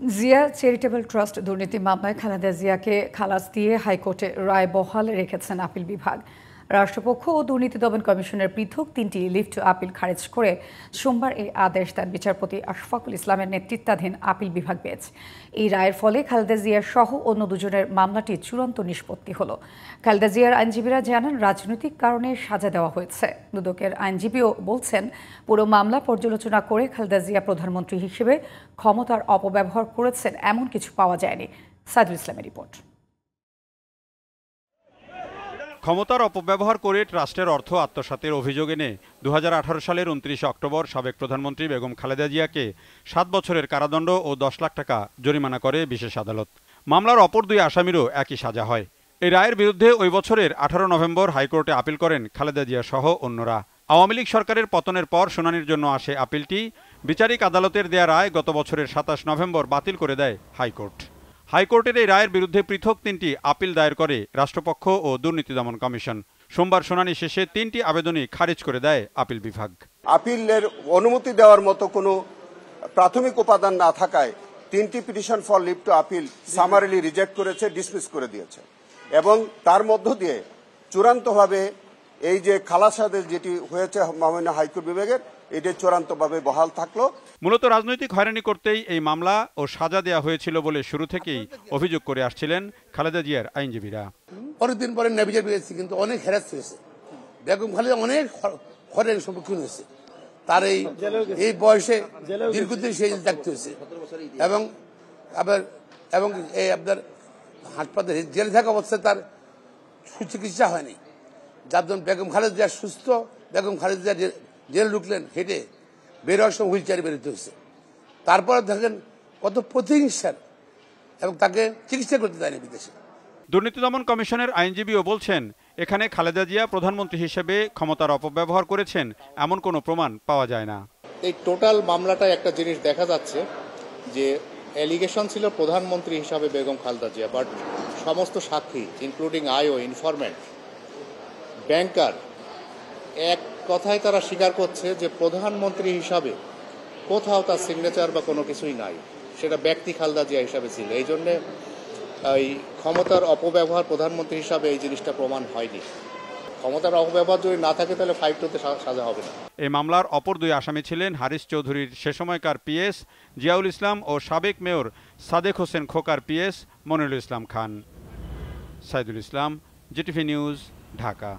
Zia charitable trust দুর্নীতি মামলায় খালেদা জিয়াকে খালাস দিয়ে হাইকোর্টে রায় বহাল রেখেছেন আপিল বিভাগ। রাষ্ট্রপক্ষ ও দুর্নীতি দমন কমিশনের পৃথক 3টি লিভ টু আপিল খারিজ করে সোমবার এই আদেশ দেন বিচারপতি আশফাকুল ইসলামের নেতৃত্বাধীন আপিল বিভাগ বেঞ্চ। এই রায়ের ফলে খালেদা জিয়া সহ অন্য দুজনের মামলাটি চূড়ান্ত নিষ্পত্তি হলো। খালেদা জিয়ার আইনজীবীরা জানান, রাজনৈতিক কারণে সাজা দেওয়া হয়েছে। দুদকের আইনজীবীও বলছেন, পুরো মামলা পর্যালোচনা করে খালেদা জিয়া প্রধানমন্ত্রী হিসেবে ক্ষমতার অপব্যবহার করেছেন এমন কিছু পাওয়া যায়নি। সাইদুল ইসলামের রিপোর্ট। ক্ষমতার অপব্যবহার করে ট্রাস্টের অর্থ আত্মসাতের অভিযোগ এনে 2018 সালের 29 অক্টোবর সাবেক প্রধানমন্ত্রী বেগম খালেদা জিয়াকে 7 বছরের কারাদণ্ড ও 10 লাখ টাকা জরিমানা করে বিশেষ আদালত। মামলার অপর দুই আসামিরও একই সাজা হয়। এই রায়ের বিরুদ্ধে ওই বছরের 18 নভেম্বর হাইকোর্টে আপিল করেন খালেদা জিয়া সহ অন্যরা। আওয়ামী লীগ সরকারের পতনের পর শুনানির জন্য আসে আপিলটি। বিচারিক আদালতের দেয়া রায় গত বছরের 27 নভেম্বর বাতিল করে দেয় হাইকোর্ট। হাইকোর্টের এই রায়ের বিরুদ্ধে পৃথক 3টি আপিল দায়ের করে রাষ্ট্রপক্ষ ও দুর্নীতি দমন কমিশন। সোমবার শুনানি শেষে 3টি আবেদনই খারিজ করে দেয় আপিল বিভাগ। আপিলের অনুমতি দেওয়ার মতো কোনো প্রাথমিক উপাদান না থাকায় 3টি petition for leave to appeal summarily reject করেছে, ডিসমিস করে দিয়েছে এবং তার মধ্য দিয়ে চূড়ান্তভাবে এই যে খালাস আদেশ যেটি হয়েছে মাননীয় হাইকোর্ট বিভাগের, এটি চূড়ান্তভাবে বহাল থাকলো। মূলত রাজনৈতিক হয়রানি করতেই এই মামলা ও সাজা দেওয়া হয়েছিল বলে শুরু থেকেই অভিযোগ করে আসছিলেন খালেদা জিয়ার আইনজীবীরা। অনেকদিন পরে নেভিজেট পেয়েছি, কিন্তু অনেক হ্যারাস হয়েছে। বেগম খালেদা অনেক হয়রানির সম্মুখীন হয়েছে। তার এই বয়সে দীর্ঘদিন সেই থাকতে হয়েছে এবং এই আপনার হাসপাতালে জেলে থাকা অবস্থায় তার সুচিকিৎসা হয়নি, যার জন্য বেগম খালেদা জিয়া সুস্থ, বেগম খালেদা জিয়া জেলে ঢুকলেন হেঁটে, বের হওয়ার সময় হুইল চেয়ারে বেরোতে হয়েছে। তারপরে দেখেন কত প্রতিহিংসার, এবং তাকে চিকিৎসা করতে দেয়নি বিদেশে। দুর্নীতি দমন কমিশনের আইনজীবীও বলছেন, এখানে খালেদা জিয়া প্রধানমন্ত্রী হিসেবে ক্ষমতার অপব্যবহার করেছেন এমন কোনো প্রমাণ পাওয়া যায় না। এই টোটাল মামলাটায় একটা জিনিস দেখা যাচ্ছে যে অ্যালিগেশন ছিল প্রধানমন্ত্রী হিসাবে বেগম খালেদা জিয়া, বাট সমস্ত সাক্ষী ইনক্লুডিং আইও, ইনফরমেন্ট, ব্যাংকার, এক কথায় তারা স্বীকার করছে যে প্রধানমন্ত্রী হিসাবে কোথাও তার সিগনেচার বা কোনো কিছুই নাই, সেটা ব্যক্তি খালেদা জিয়া হিসাবে ছিল। এই জন্যে এই ক্ষমতার অপব্যবহার প্রধানমন্ত্রী হিসাবে এই জিনিসটা প্রমাণ হয়নি। ক্ষমতার অপব্যবহার যদি না থাকে তাহলে 5-2 সাজা হবে না। এই মামলার অপর দুই আসামি ছিলেন হারিস চৌধুরীর সে সময়কার পিএস জিয়াউল ইসলাম ও সাবেক মেয়র সাদেক হোসেন খোকার PS Monirul Islam Khan. Saidul Islam, GTV news, Dhaka.